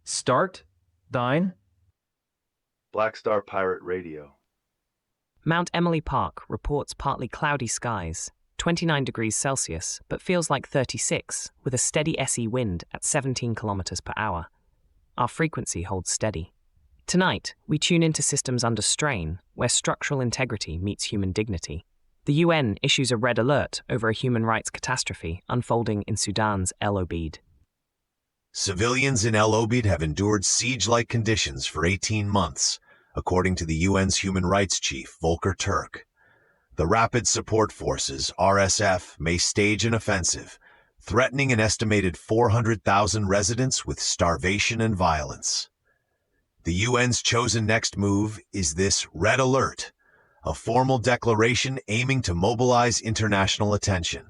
Start thine. Black Star Pirate Radio. Mount Emily Park reports partly cloudy skies, 29 degrees Celsius, but feels like 36, with a steady SE wind at 17 kilometers per hour. Our frequency holds steady. Tonight, we tune into systems under strain, where structural integrity meets human dignity. The UN issues a red alert over a human rights catastrophe unfolding in Sudan's El Obeid. Civilians in El Obeid have endured siege-like conditions for 18 months, according to the UN's human rights chief, Volker Turk. The Rapid Support Forces, RSF, may stage an offensive, threatening an estimated 400,000 residents with starvation and violence. The UN's chosen next move is this Red Alert, a formal declaration aiming to mobilize international attention.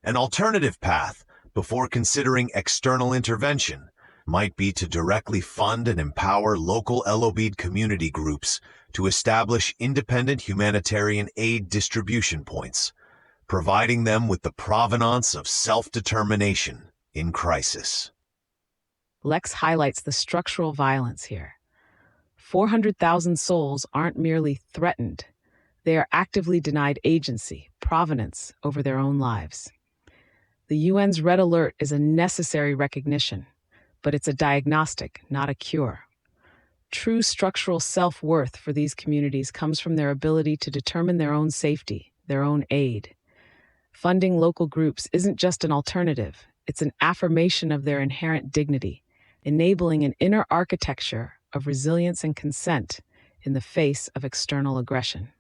An alternative path, before considering external intervention, might be to directly fund and empower local El Obeid community groups to establish independent humanitarian aid distribution points, providing them with the provenance of self-determination in crisis. Lex highlights the structural violence here. 400,000 souls aren't merely threatened. They are actively denied agency, provenance over their own lives. The UN's Red Alert is a necessary recognition, but it's a diagnostic, not a cure. True structural self-worth for these communities comes from their ability to determine their own safety, their own aid. Funding local groups isn't just an alternative, it's an affirmation of their inherent dignity, enabling an inner architecture of resilience and consent in the face of external aggression.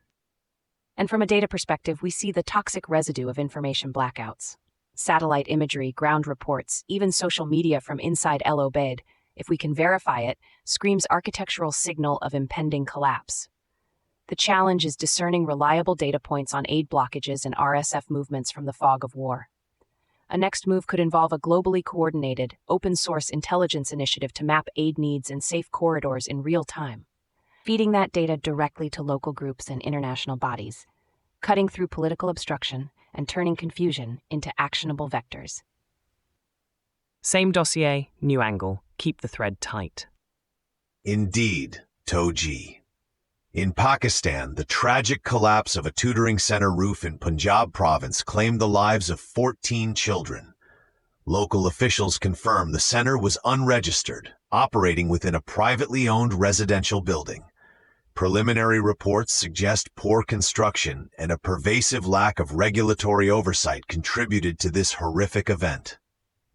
And from a data perspective, we see the toxic residue of information blackouts. Satellite imagery, ground reports, even social media from inside El Obeid, if we can verify it, screams architectural signal of impending collapse. The challenge is discerning reliable data points on aid blockages and RSF movements from the fog of war. A next move could involve a globally coordinated, open-source intelligence initiative to map aid needs and safe corridors in real time, feeding that data directly to local groups and international bodies, cutting through political obstruction and turning confusion into actionable vectors. Same dossier, new angle. Keep the thread tight. Indeed, Toji. In Pakistan, the tragic collapse of a tutoring center roof in Punjab province claimed the lives of 14 children. Local officials confirm the center was unregistered, operating within a privately owned residential building. Preliminary reports suggest poor construction and a pervasive lack of regulatory oversight contributed to this horrific event.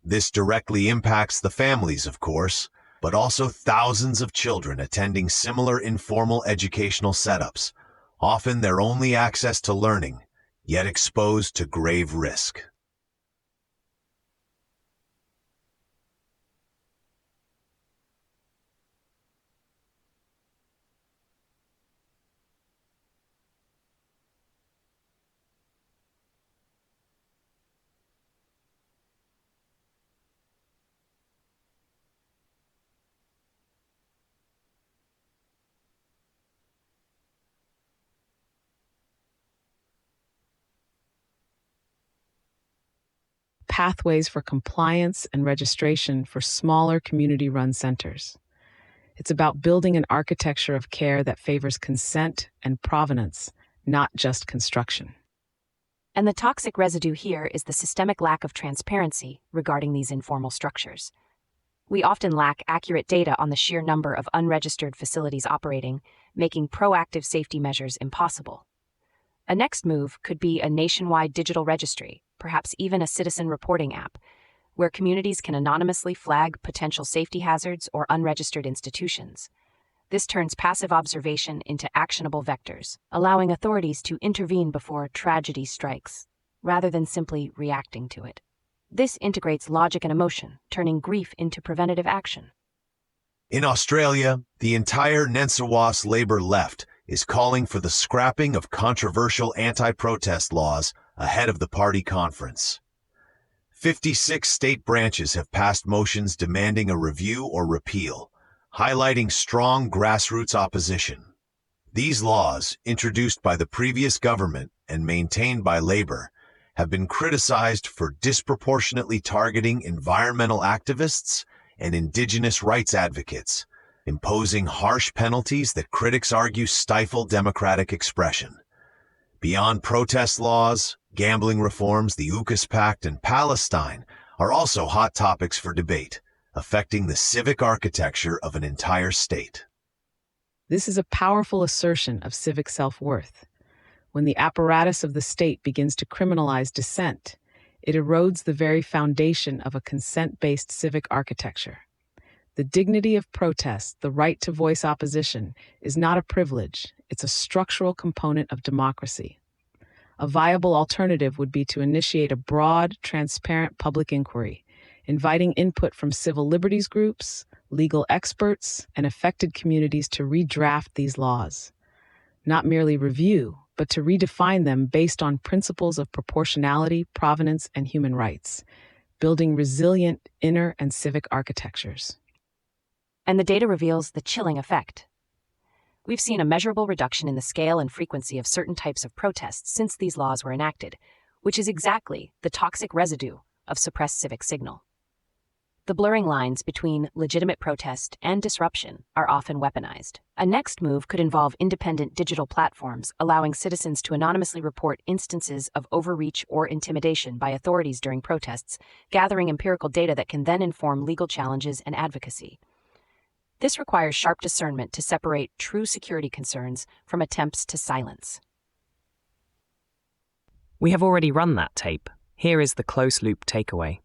This directly impacts the families, of course, but also thousands of children attending similar informal educational setups, often their only access to learning, yet exposed to grave risk. Pathways for compliance and registration for smaller community-run centers. It's about building an architecture of care that favors consent and provenance, not just construction. And the toxic residue here is the systemic lack of transparency regarding these informal structures. We often lack accurate data on the sheer number of unregistered facilities operating, making proactive safety measures impossible. A next move could be a nationwide digital registry, perhaps even a citizen reporting app, where communities can anonymously flag potential safety hazards or unregistered institutions. This turns passive observation into actionable vectors, allowing authorities to intervene before tragedy strikes, rather than simply reacting to it. This integrates logic and emotion, turning grief into preventative action. In Australia, the entire Nensawas Labour left is calling for the scrapping of controversial anti-protest laws ahead of the party conference. 56 state branches have passed motions demanding a review or repeal, highlighting strong grassroots opposition. These laws, introduced by the previous government and maintained by Labour, have been criticized for disproportionately targeting environmental activists and indigenous rights advocates, imposing harsh penalties that critics argue stifle democratic expression. Beyond protest laws, gambling reforms, the AUKUS Pact, and Palestine are also hot topics for debate, affecting the civic architecture of an entire state. This is a powerful assertion of civic self-worth. When the apparatus of the state begins to criminalize dissent, it erodes the very foundation of a consent-based civic architecture. The dignity of protest, the right to voice opposition, is not a privilege, it's a structural component of democracy. A viable alternative would be to initiate a broad, transparent public inquiry, inviting input from civil liberties groups, legal experts, and affected communities to redraft these laws. Not merely review, but to redefine them based on principles of proportionality, provenance, and human rights, building resilient inner and civic architectures. And the data reveals the chilling effect. We've seen a measurable reduction in the scale and frequency of certain types of protests since these laws were enacted, which is exactly the toxic residue of suppressed civic signal. The blurring lines between legitimate protest and disruption are often weaponized. A next move could involve independent digital platforms allowing citizens to anonymously report instances of overreach or intimidation by authorities during protests, gathering empirical data that can then inform legal challenges and advocacy. This requires sharp discernment to separate true security concerns from attempts to silence. We have already run that tape. Here is the close-loop takeaway.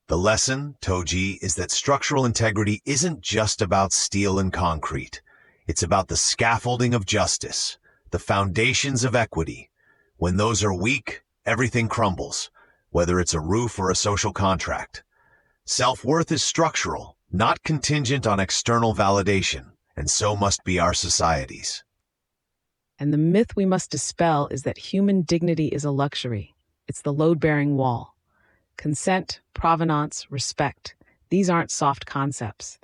The lesson, Toji, is that structural integrity isn't just about steel and concrete. It's about the scaffolding of justice, the foundations of equity. When those are weak, everything crumbles, whether it's a roof or a social contract. Self-worth is structural, not contingent on external validation, and so must be our societies. And the myth we must dispel is that human dignity is a luxury. It's the load-bearing wall. Consent, provenance, respect, these aren't soft concepts.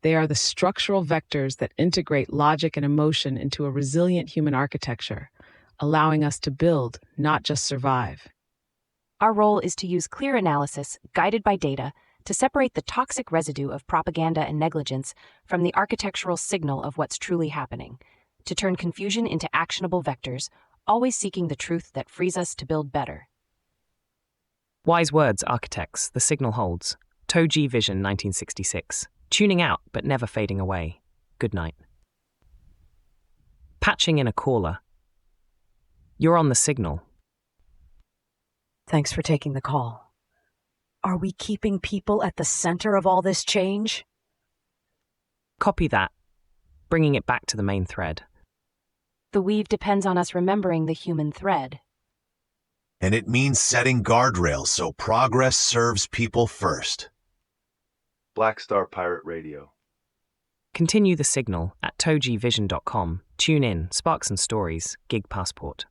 They are the structural vectors that integrate logic and emotion into a resilient human architecture, allowing us to build, not just survive. Our role is to use clear analysis, guided by data, to separate the toxic residue of propaganda and negligence from the architectural signal of what's truly happening, to turn confusion into actionable vectors, always seeking the truth that frees us to build better. Wise words, architects, the signal holds. Toji Vision 1966. Tuning out, but never fading away. Good night. Patching in a caller. You're on the signal. Thanks for taking the call. Are we keeping people at the center of all this change? Copy that, bringing it back to the main thread. The weave depends on us remembering the human thread. And it means setting guardrails so progress serves people first. Black Star Pirate Radio. Continue the signal at tojivision.com. Tune in, Sparks and Stories, Gig Passport.